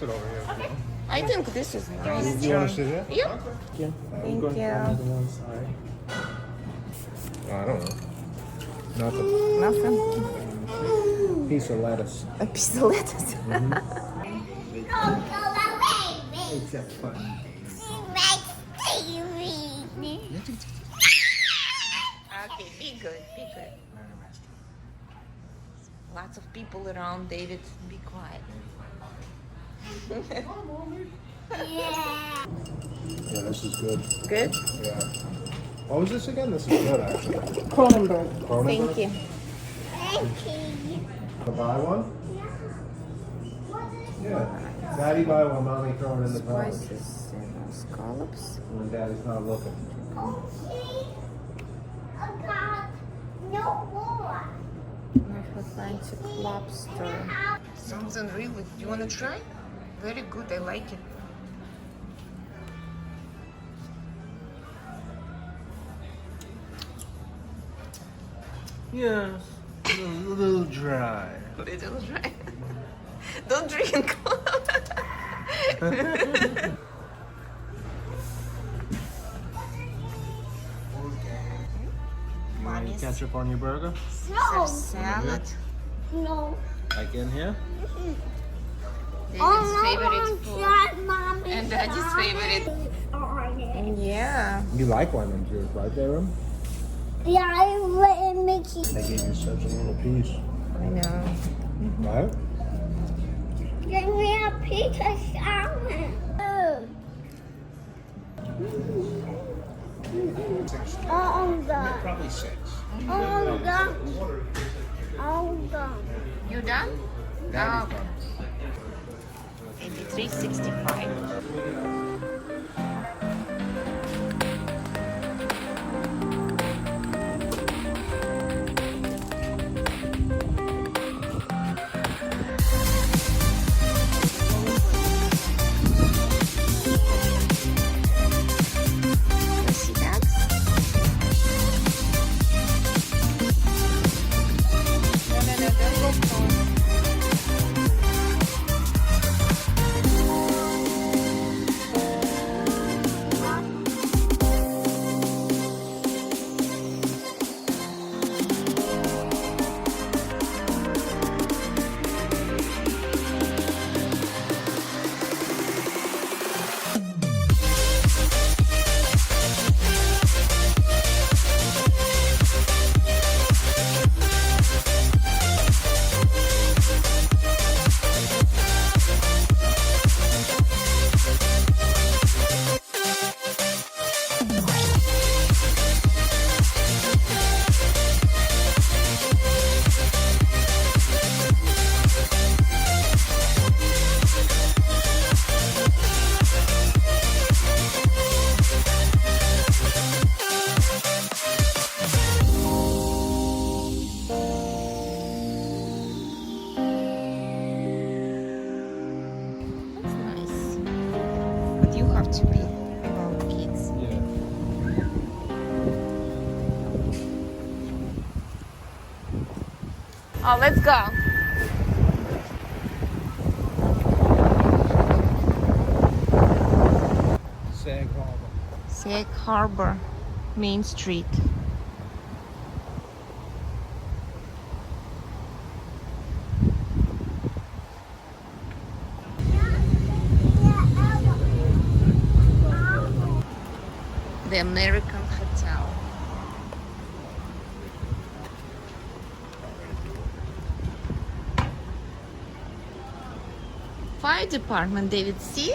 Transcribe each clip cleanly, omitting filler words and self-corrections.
sit over here. Okay. I think this is nice. Do you want to sit here? Yeah. Yeah. Thank you. I don't know. Nothing. Nothing. Piece of lettuce. A piece of lettuce. It's a fun. Okay, be good, be good. Lots of people around, David. Be quiet. Yeah, this is good. Good? Yeah. What was this again? This is good, actually. Cronenberg. Cronenberg? Thank you. Buy one? Yeah. Daddy buy one, mommy throw it in the car. Spices and scallops. When daddy's not looking. Atlantic lobster. Sounds unreal. Do you want to try? Very good. I like it. Yes. A little dry. Little dry. Don't drink. Any ketchup on your burger? No. Salad. No. Like in here? David's favorite food. And Daddy's favorite. Yeah. You like lemon juice, right there, Em? Yeah, I let Mickey. They gave you such a little piece. I know. Right? Give me a piece of salmon. Oh, God. Probably 6. Oh, God. Oh, God. You done? Daddy's okay. done. 83.65. To be around kids. Yeah. Oh, let's go. Sag Harbor. Sag Harbor, Main Street. The American Hotel. Fire department, David, see?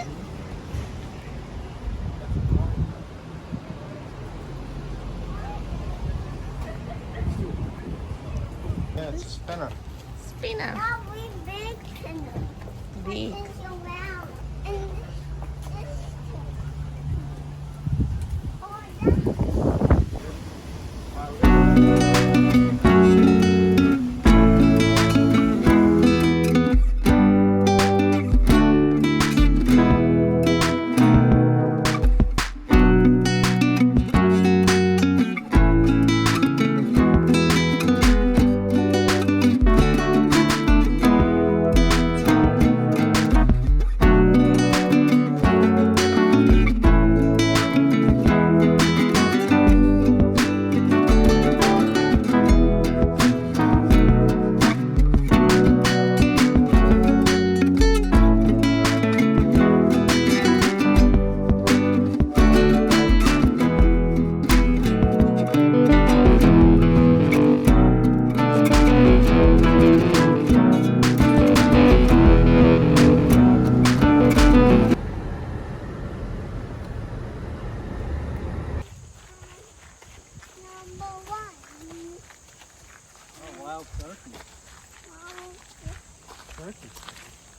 Yeah, it's a spinner. Spinner. Now we big canoe. Big. It's around. And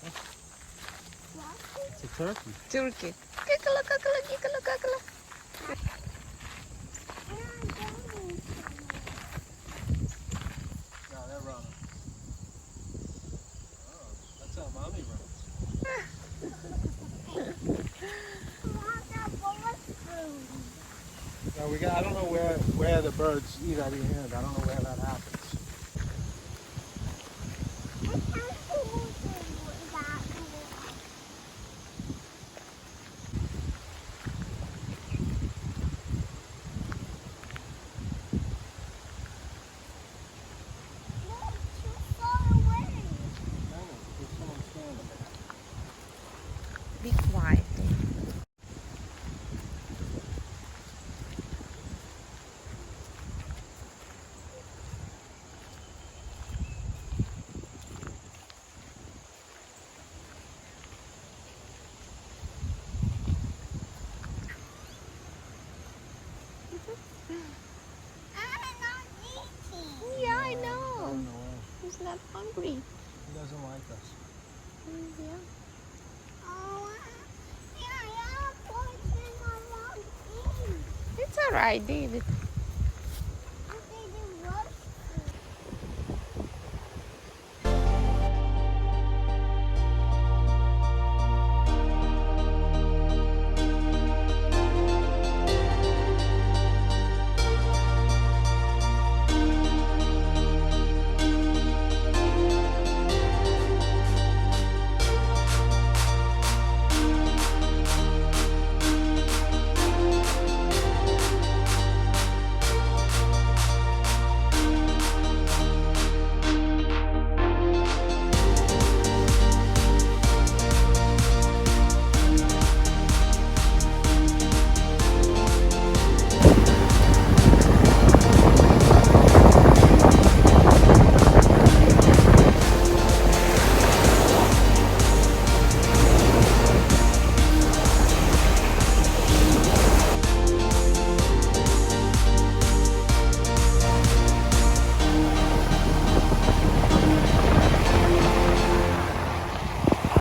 It's a turkey. Turkey. Kakala, kakala, kikala, kakala. No, they're running. Oh, that's how mommy runs. No, I don't know where the birds eat at the end. I don't know where that happens. Be quiet. Yeah, I know. He's not hungry. He doesn't like us. Yeah. It's all right, David.